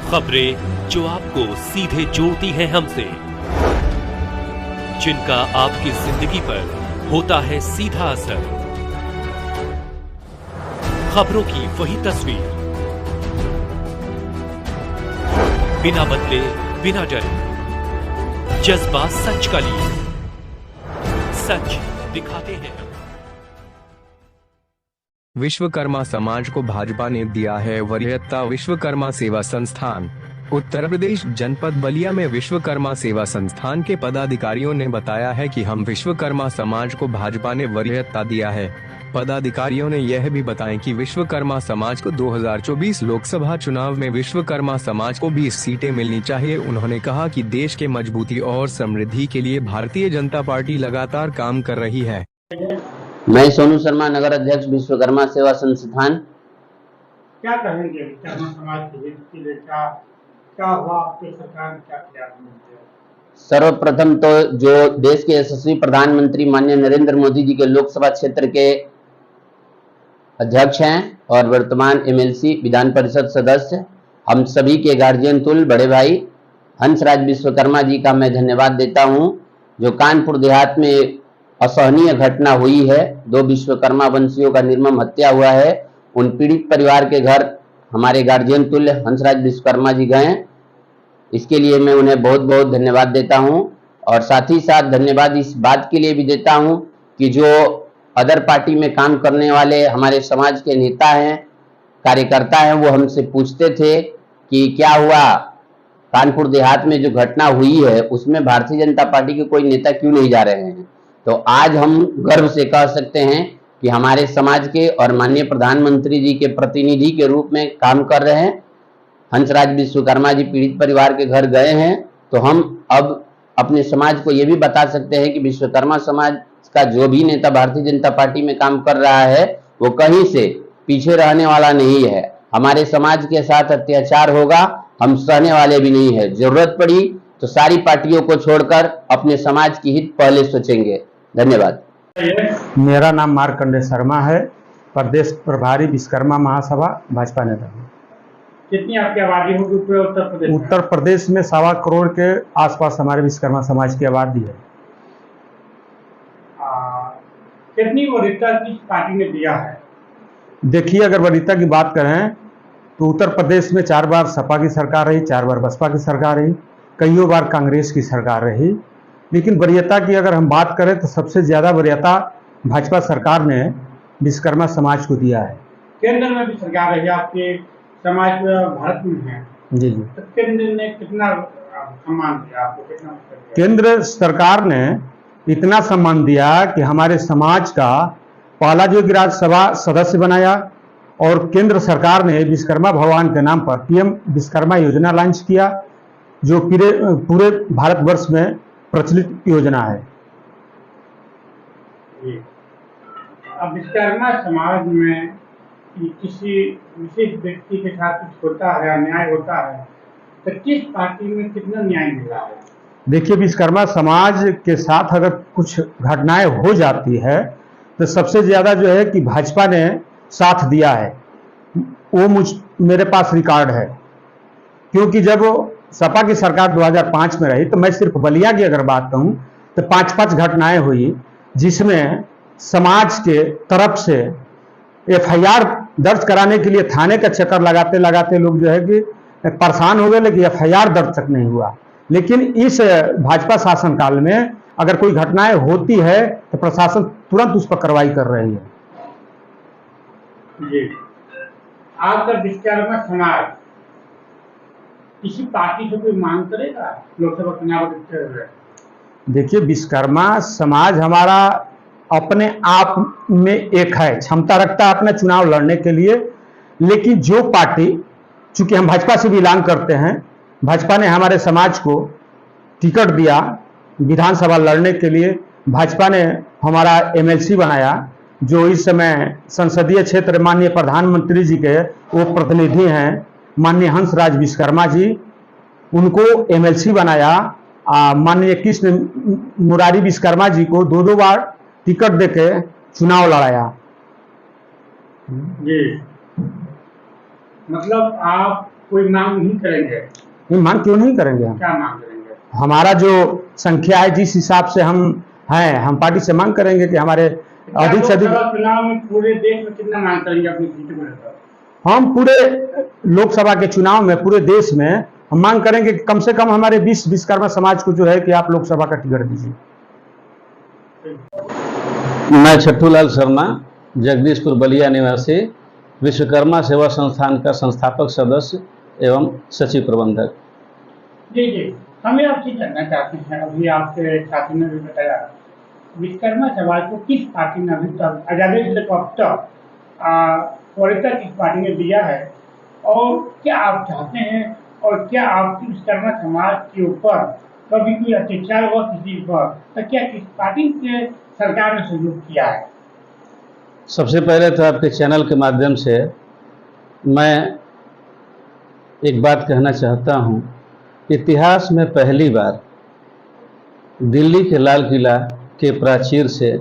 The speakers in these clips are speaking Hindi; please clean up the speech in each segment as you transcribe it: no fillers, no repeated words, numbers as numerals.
खबरें जो आपको सीधे जोड़ती हैं हमसे, जिनका आपकी जिंदगी पर होता है सीधा असर। खबरों की वही तस्वीर, बिना बदले बिना डरे, जज्बा सच का लिए, सच दिखाते हैं। विश्वकर्मा समाज को भाजपा ने दिया है वरीयता। विश्वकर्मा सेवा संस्थान उत्तर प्रदेश जनपद बलिया में विश्वकर्मा सेवा संस्थान के पदाधिकारियों ने बताया है कि हम विश्वकर्मा समाज को भाजपा ने वरीयता दिया है। पदाधिकारियों ने यह भी बताया कि विश्वकर्मा समाज को 2024 लोकसभा चुनाव में विश्वकर्मा समाज को 20 सीटें मिलनी चाहिए। उन्होंने कहा कि देश के मजबूती और समृद्धि के लिए भारतीय जनता पार्टी लगातार काम कर रही है। मैं सोनू शर्मा, नगर अध्यक्ष विश्वकर्मा सेवा संस्थान। क्या कहेंगे विश्वकर्मा समाज के हित के लिए? क्या हुआ आपके सरकार ने क्या किया? सर्वप्रथम तो जो देश के यशस्वी प्रधानमंत्री माननीय नरेंद्र मोदी जी के लोकसभा क्षेत्र के अध्यक्ष हैं और वर्तमान एमएलसी विधान परिषद सदस्य, हम सभी के गार्जियन तुल्य बड़े भाई हंसराज विश्वकर्मा जी का मैं धन्यवाद देता हूं। जो कानपुर देहात में असहनीय घटना हुई है, 2 विश्वकर्मा वंशियों का निर्मम हत्या हुआ है, उन पीड़ित परिवार के घर हमारे गार्जियन तुल्य हंसराज विश्वकर्मा जी गए। इसके लिए मैं उन्हें बहुत बहुत धन्यवाद देता हूं और साथ ही साथ धन्यवाद इस बात के लिए भी देता हूं कि जो अदर पार्टी में काम करने वाले हमारे समाज के नेता हैं, कार्यकर्ता हैं, वो हमसे पूछते थे कि क्या हुआ, कानपुर देहात में जो घटना हुई है उसमें भारतीय जनता पार्टी के कोई नेता क्यों नहीं जा रहे हैं। तो आज हम गर्व से कह सकते हैं कि हमारे समाज के और माननीय प्रधानमंत्री जी के प्रतिनिधि के रूप में काम कर रहे हैं। हंसराज विश्वकर्मा जी पीड़ित परिवार के घर गए हैं, तो हम अब अपने समाज को ये भी बता सकते हैं कि विश्वकर्मा समाज का जो भी नेता भारतीय जनता पार्टी में काम कर रहा है वो कहीं से पीछे रहने वाला नहीं है। हमारे समाज के साथ अत्याचार होगा, हम सहने वाले भी नहीं है। जरूरत पड़ी तो सारी पार्टियों को छोड़कर अपने समाज की हित पहले सोचेंगे। धन्यवाद। मेरा नाम मार्कंडेय शर्मा है, प्रदेश प्रभारी विश्वकर्मा महासभा भाजपा नेता हूँ। कितनी आपकी आबादी होगी पूरे उत्तर प्रदेश? उत्तर प्रदेश में 1.25 करोड़ के आसपास हमारे विश्वकर्मा समाज की आबादी है। कितनी वरीयता किस पार्टी ने दिया है? देखिए, अगर वरीयता की बात करें तो उत्तर प्रदेश में 4 बार सपा की सरकार रही, 4 बार बसपा की सरकार रही, कईयों बार कांग्रेस की सरकार रही। लेकिन वरीयता की अगर हम बात करें तो सबसे ज्यादा वरीयता भाजपा सरकार ने विश्वकर्मा समाज को दिया है। केंद्र में भी सरकार रही, आपके समाज भारत में है। जी जी। तो केंद्र ने कितना सम्मान दिया आपको? कितना दिया? केंद्र सरकार ने इतना सम्मान दिया कि हमारे समाज का पहला जो राज्यसभा सदस्य बनाया और केंद्र सरकार ने विश्वकर्मा भगवान के नाम पर पीएम विश्वकर्मा योजना लॉन्च किया, जो पूरे भारतवर्ष में प्रचलित योजना है। अब विश्वकर्मा समाज में किसी विशेष व्यक्ति के साथ कुछ होता है, अन्याय होता है, तो किस पार्टी में कितना न्याय मिला है? देखिए, विश्वकर्मा समाज के साथ अगर कुछ घटनाएं हो जाती है तो सबसे ज्यादा जो है कि भाजपा ने साथ दिया है, वो मेरे पास रिकॉर्ड है। क्योंकि जब सपा की सरकार 2005 में रही तो मैं सिर्फ बलिया की अगर बात कहूं तो 5-5 घटनाएं हुई जिसमें समाज के तरफ से एफआईआर दर्ज कराने के लिए थाने का चक्कर लगाते लगाते लोग जो है कि परेशान हो गए, लेकिन एफआईआर दर्ज तक नहीं हुआ। लेकिन इस भाजपा शासनकाल में अगर कोई घटनाएं होती है तो प्रशासन तुरंत उस पर कार्रवाई कर रही है। जी, आपका विश्वकर्मा समाज किसी पार्टी से कोई मांग करेगा लोकसभा चुनाव देखते हुए? देखिए, विश्वकर्मा समाज हमारा अपने आप में एक है, क्षमता रखता है अपना चुनाव लड़ने के लिए। लेकिन जो पार्टी, चूंकि हम भाजपा से भी ऐलान करते हैं, भाजपा ने हमारे समाज को टिकट दिया विधानसभा लड़ने के लिए, भाजपा ने हमारा एमएलसी बनाया, जो इस समय संसदीय क्षेत्र माननीय प्रधानमंत्री जी के वो प्रतिनिधि हैं माननीय हंसराज विश्वकर्मा जी, उनको एमएलसी बनाया। माननीय कृष्ण मुरारी विश्वकर्मा जी को 2-2 बार टिकट देके चुनाव लड़ाया। जी, मतलब आप कोई मांग नहीं करेंगे? ये मांग क्यों नहीं करेंगे हम? क्या मांग करेंगे? हमारा जो संख्या है जिस हिसाब से हम हैं, हम पार्टी से मांग करेंगे कि हमारे अधिक से अधिक। लोकसभा चुनाव में पूरे देश में कितना मांग करेंगे अपनी सीट को लेकर? हम पूरे लोकसभा के चुनाव में पूरे देश में हम मांग करेंगे कि कम से कम हमारे 20 विश्वकर्मा समाज को जो है कि आप लोकसभा का टिकट दीजिए। मैं छट्टूलाल शर्मा, जगदीशपुर बलिया निवासी, विश्वकर्मा सेवा संस्थान का संस्थापक सदस्य एवं सचिव प्रबंधक। जी जी, हमें आपसे जानना चाहते हैं, अभी आपके साथी ने भी बताया, विश्वकर्मा समाज को किस पार्टी ने अभी तक आजादी से लेकर अब तक वरीयता किस पार्टी ने दिया है, और क्या आप चाहते हैं, और क्या आप विश्वकर्मा समाज के ऊपर कभी कोई अत्याचार हुआ किसी पर, तो क्या किस पार्टी से सरकार ने सहयोग किया है? सबसे पहले तो आपके चैनल के माध्यम से मैं एक बात कहना चाहता हूं, इतिहास में पहली बार दिल्ली के लाल किला के प्राचीर से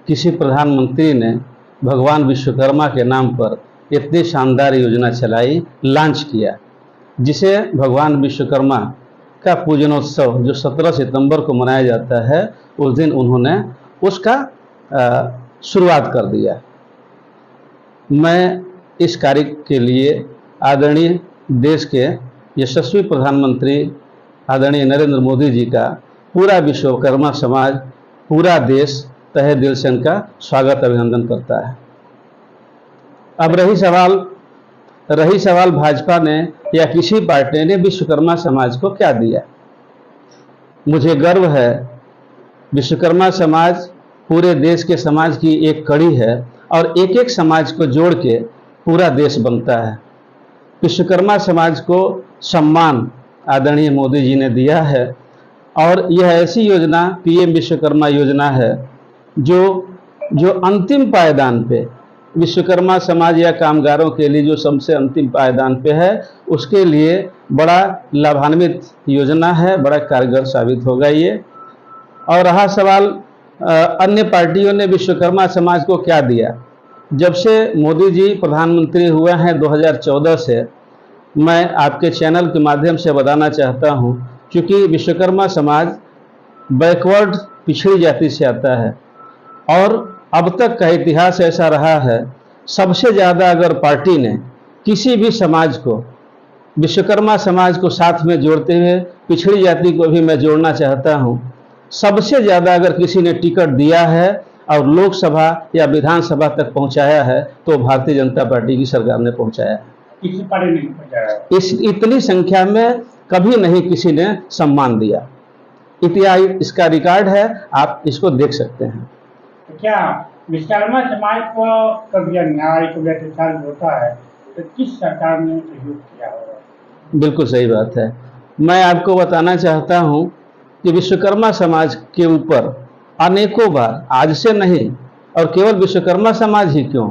किसी प्रधानमंत्री ने भगवान विश्वकर्मा के नाम पर इतनी शानदार योजना चलाई, लॉन्च किया, जिसे भगवान विश्वकर्मा का पूजनोत्सव जो 17 सितंबर को मनाया जाता है, उस दिन उन्होंने उसका शुरुआत कर दिया। मैं इस कार्य के लिए आदरणीय देश के यशस्वी प्रधानमंत्री आदरणीय नरेंद्र मोदी जी का पूरा विश्वकर्मा समाज, पूरा देश तहे दिल से उनका स्वागत अभिनंदन करता है। अब रही सवाल भाजपा ने या किसी पार्टी ने विश्वकर्मा समाज को क्या दिया। मुझे गर्व है, विश्वकर्मा समाज पूरे देश के समाज की एक कड़ी है और एक एक समाज को जोड़ के पूरा देश बनता है। विश्वकर्मा समाज को सम्मान आदरणीय मोदी जी ने दिया है और यह ऐसी योजना पीएम विश्वकर्मा योजना है जो अंतिम पायदान पे विश्वकर्मा समाज या कामगारों के लिए जो सबसे अंतिम पायदान पे है, उसके लिए बड़ा लाभान्वित योजना है, बड़ा कारगर साबित होगा ये। और रहा सवाल अन्य पार्टियों ने विश्वकर्मा समाज को क्या दिया। जब से मोदी जी प्रधानमंत्री हुए हैं 2014 से, मैं आपके चैनल के माध्यम से बताना चाहता हूं, क्योंकि विश्वकर्मा समाज बैकवर्ड पिछड़ी जाति से आता है और अब तक का इतिहास ऐसा रहा है, सबसे ज़्यादा अगर पार्टी ने किसी भी समाज को, विश्वकर्मा समाज को साथ में जोड़ते हुए पिछड़ी जाति को भी मैं जोड़ना चाहता हूं, सबसे ज़्यादा अगर किसी ने टिकट दिया है और लोकसभा या विधानसभा तक पहुंचाया है तो भारतीय जनता पार्टी की सरकार ने पहुंचाया है। किसी पार्टी ने पहुंचाया? इतनी संख्या में कभी नहीं किसी ने सम्मान दिया। इतिहास इसका रिकॉर्ड है, आप इसको देख सकते हैं। तो क्या विश्वकर्मा समाज को कभी अन्याय कभी अत्याचार होता है तो किस सरकार ने सहयोग किया होगा? बिल्कुल सही बात है। मैं आपको बताना चाहता हूं कि विश्वकर्मा समाज के ऊपर अनेकों बार, आज से नहीं, और केवल विश्वकर्मा समाज ही क्यों,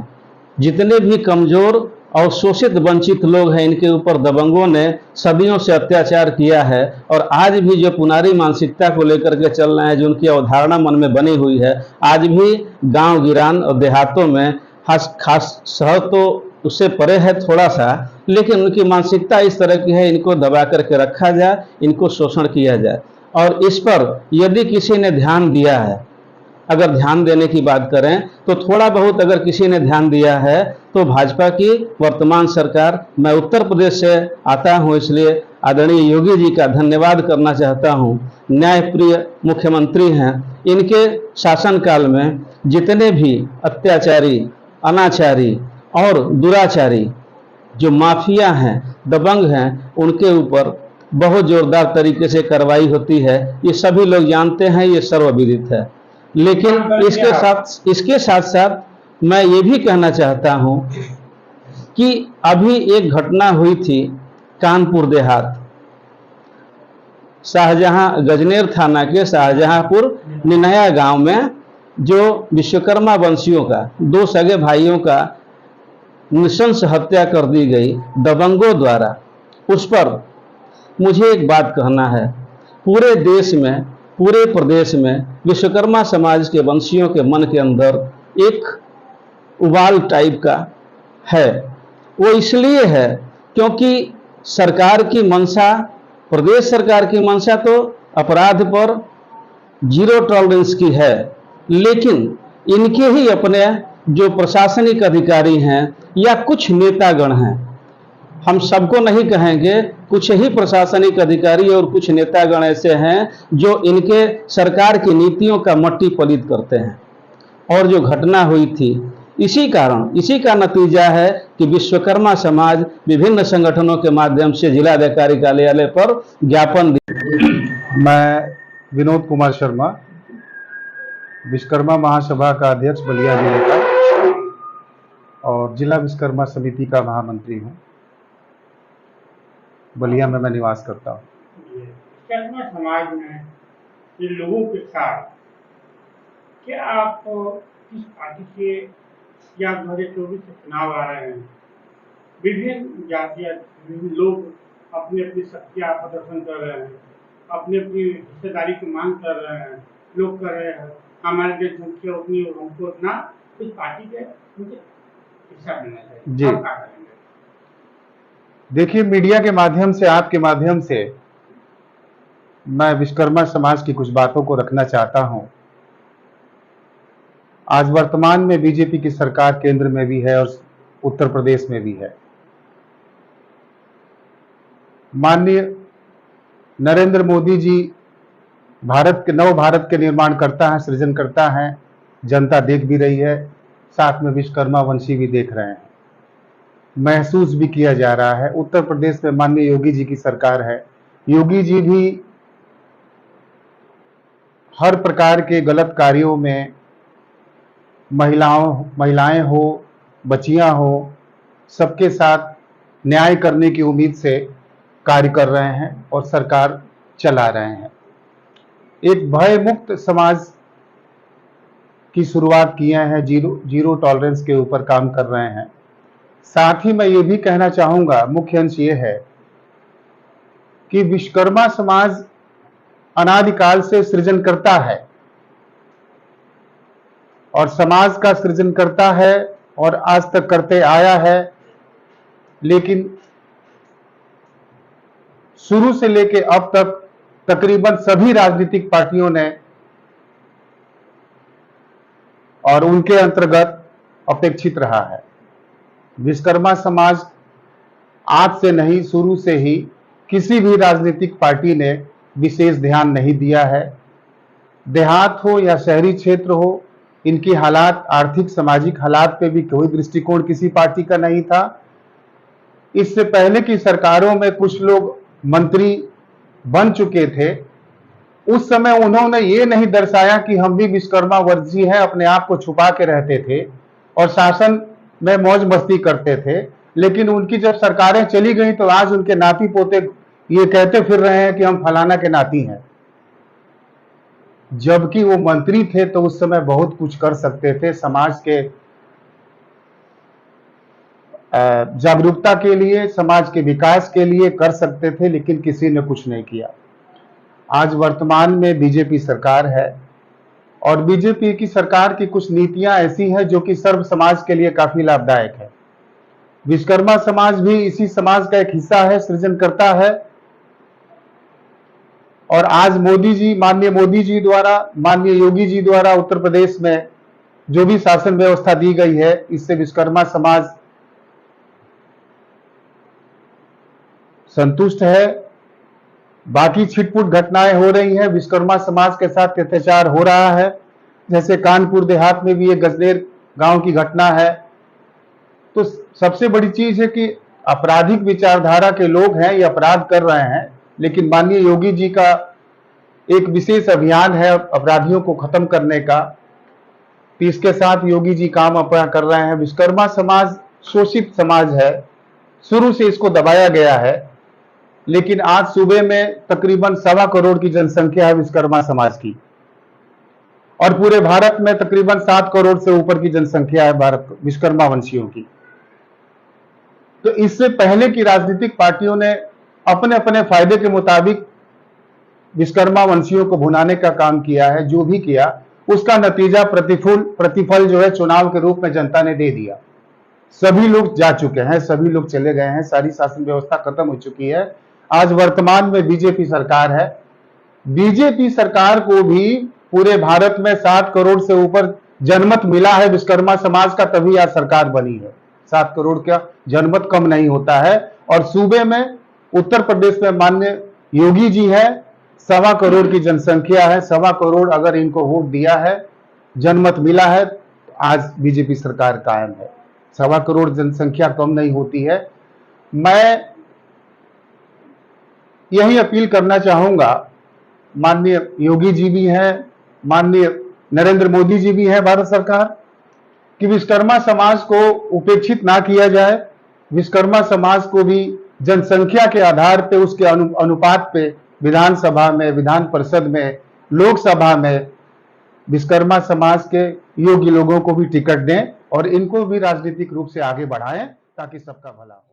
जितने भी कमजोर और शोषित वंचित लोग हैं, इनके ऊपर दबंगों ने सदियों से अत्याचार किया है। और आज भी जो पुनारी मानसिकता को लेकर के चल रहे हैं, जो उनकी अवधारणा मन में बनी हुई है, आज भी गांव गिरान और देहातों में, खास शहर तो उससे परे है थोड़ा सा, लेकिन उनकी मानसिकता इस तरह की है, इनको दबा करके रखा जाए, इनको शोषण किया जाए। और इस पर यदि किसी ने ध्यान दिया है, अगर ध्यान देने की बात करें तो थोड़ा बहुत अगर किसी ने ध्यान दिया है तो भाजपा की वर्तमान सरकार, मैं उत्तर प्रदेश से आता हूं इसलिए आदरणीय योगी जी का धन्यवाद करना चाहता हूं। न्यायप्रिय मुख्यमंत्री हैं, इनके शासनकाल में जितने भी अत्याचारी, अनाचारी और दुराचारी जो माफिया हैं, दबंग हैं, उनके ऊपर बहुत जोरदार तरीके से कार्रवाई होती है। ये सभी लोग जानते हैं, ये सर्वविदित है। लेकिन इसके साथ साथ मैं ये भी कहना चाहता हूं कि अभी एक घटना हुई थी कानपुर देहात, गजनेर थाना के शाहजहांपुर निनया गांव में, जो विश्वकर्मा वंशियों का, दो सगे भाइयों का नृशंस हत्या कर दी गई दबंगों द्वारा। उस पर मुझे एक बात कहना है, पूरे देश में, पूरे प्रदेश में विश्वकर्मा समाज के वंशियों के मन के अंदर एक उबाल टाइप का है। वो इसलिए है क्योंकि सरकार की मंशा, प्रदेश सरकार की मंशा तो अपराध पर जीरो टॉलरेंस की है, लेकिन इनके ही अपने जो प्रशासनिक अधिकारी हैं या कुछ नेतागण हैं, हम सबको नहीं कहेंगे, कुछ ही प्रशासनिक अधिकारी और कुछ नेतागण ऐसे हैं जो इनके सरकार की नीतियों का मट्टी पलीत करते हैं। और जो घटना हुई थी, इसी का नतीजा है कि विश्वकर्मा समाज विभिन्न संगठनों के माध्यम से जिलाधिकारी कार्यालय पर ज्ञापन मैं विनोद कुमार शर्मा, विश्वकर्मा महासभा का अध्यक्ष बलिया जिले का और जिला विश्वकर्मा समिति का महामंत्री हूँ। बलिया में मैं निवास करता हूँ। विश्वकर्मा समाज में ये लोगों के साथ क्या आप किस पार्टी से या 2024 से चुनाव आ रहे हैं, विभिन्न जातियां विभिन्न लोग अपनी अपनी शक्तियां प्रदर्शन कर रहे हैं, अपनी अपनी हिस्सेदारी की मांग कर रहे हैं, लोग कर रहे हैं हमारे जनसंख्या उतनी हमको उतना, इस पार्टी के हिस्सा मिलना चाहिए जी। आप क्या करेंगे? देखिए, मीडिया के माध्यम से, आपके माध्यम से मैं विश्वकर्मा समाज की कुछ बातों को रखना चाहता हूं। आज वर्तमान में बीजेपी की सरकार केंद्र में भी है और उत्तर प्रदेश में भी है। माननीय नरेंद्र मोदी जी भारत के नव भारत के निर्माण करता है, सृजन करता है, जनता देख भी रही है, साथ में विश्वकर्मा वंशी भी देख रहे हैं, महसूस भी किया जा रहा है। उत्तर प्रदेश में माननीय योगी जी की सरकार है। योगी जी भी हर प्रकार के गलत कार्यों में महिलाएं हो, बच्चियां हो, सबके साथ न्याय करने की उम्मीद से कार्य कर रहे हैं और सरकार चला रहे हैं। एक भय मुक्त समाज की शुरुआत किए हैं, जीरो टॉलरेंस के ऊपर काम कर रहे हैं। साथ ही मैं ये भी कहना चाहूंगा, मुख्य अंश ये है कि विश्वकर्मा समाज अनादिकाल से सृजन करता है और समाज का सृजन करता है और आज तक करते आया है, लेकिन शुरू से लेकर अब तक तकरीबन सभी राजनीतिक पार्टियों ने और उनके अंतर्गत अपेक्षित रहा है। विश्वकर्मा समाज आज से नहीं, शुरू से ही किसी भी राजनीतिक पार्टी ने विशेष ध्यान नहीं दिया है। देहात हो या शहरी क्षेत्र हो, इनकी हालात, आर्थिक सामाजिक हालात पे भी कोई दृष्टिकोण किसी पार्टी का नहीं था। इससे पहले की सरकारों में कुछ लोग मंत्री बन चुके थे, उस समय उन्होंने ये नहीं दर्शाया कि हम भी विश्वकर्मा वर्जी हैं, अपने आप को छुपा के रहते थे और शासन में मौज मस्ती करते थे। लेकिन उनकी जब सरकारें चली गई तो आज उनके नाती पोते ये कहते फिर रहे हैं कि हम फलाना के नाती हैं, जबकि वो मंत्री थे तो उस समय बहुत कुछ कर सकते थे, समाज के जागरूकता के लिए, समाज के विकास के लिए कर सकते थे, लेकिन किसी ने कुछ नहीं किया। आज वर्तमान में बीजेपी सरकार है और बीजेपी की सरकार की कुछ नीतियां ऐसी हैं जो कि सर्व समाज के लिए काफी लाभदायक है। विश्वकर्मा समाज भी इसी समाज का एक हिस्सा है, सृजन करता है। और आज माननीय मोदी जी द्वारा, माननीय योगी जी द्वारा उत्तर प्रदेश में जो भी शासन व्यवस्था दी गई है, इससे विश्वकर्मा समाज संतुष्ट है। बाकी छिटपुट घटनाएं हो रही हैं, विश्वकर्मा समाज के साथ अत्याचार हो रहा है, जैसे कानपुर देहात में भी एक गजनेर गांव की घटना है। तो सबसे बड़ी चीज है कि आपराधिक विचारधारा के लोग हैं, ये अपराध कर रहे हैं, लेकिन माननीय योगी जी का एक विशेष अभियान है अपराधियों को खत्म करने का, तो इसके साथ योगी जी काम अपना कर रहे हैं। विश्वकर्मा समाज शोषित समाज है, शुरू से इसको दबाया गया है, लेकिन आज सूबे में तकरीबन 1.25 करोड़ की जनसंख्या है विश्वकर्मा समाज की और पूरे भारत में तकरीबन 7 करोड़ से ऊपर की जनसंख्या है भारत विश्वकर्मा वंशियों की। तो इससे पहले की राजनीतिक पार्टियों ने अपने अपने फायदे के मुताबिक विश्वकर्मा वंशियों को भुनाने का काम किया है। जो भी किया उसका नतीजा प्रतिफल जो है चुनाव के रूप में जनता ने दे दिया। सभी लोग जा चुके हैं, सभी लोग चले गए हैं, सारी शासन व्यवस्था खत्म हो चुकी है। आज वर्तमान में बीजेपी सरकार है। बीजेपी सरकार को भी पूरे भारत में 7 करोड़ से ऊपर जनमत मिला है विश्वकर्मा समाज का, तभी आज सरकार बनी है। 7 करोड़ का जनमत कम नहीं होता है। और सूबे में उत्तर प्रदेश में माननीय योगी जी है, 1.25 करोड़ की जनसंख्या है। 1.25 करोड़ अगर इनको वोट दिया है, जनमत मिला है, तो आज बीजेपी सरकार कायम है। 1.25 करोड़ जनसंख्या कम नहीं होती है। मैं यही अपील करना चाहूंगा, माननीय योगी जी भी हैं, माननीय नरेंद्र मोदी जी भी हैं भारत सरकार, कि विश्वकर्मा समाज को उपेक्षित ना किया जाए। विश्वकर्मा समाज को भी जनसंख्या के आधार पे, उसके अनुपात पे विधानसभा में, विधान परिषद में, लोकसभा में विश्वकर्मा समाज के योग्य लोगों को भी टिकट दें और इनको भी राजनीतिक रूप से आगे बढ़ाएं ताकि सबका भला हो।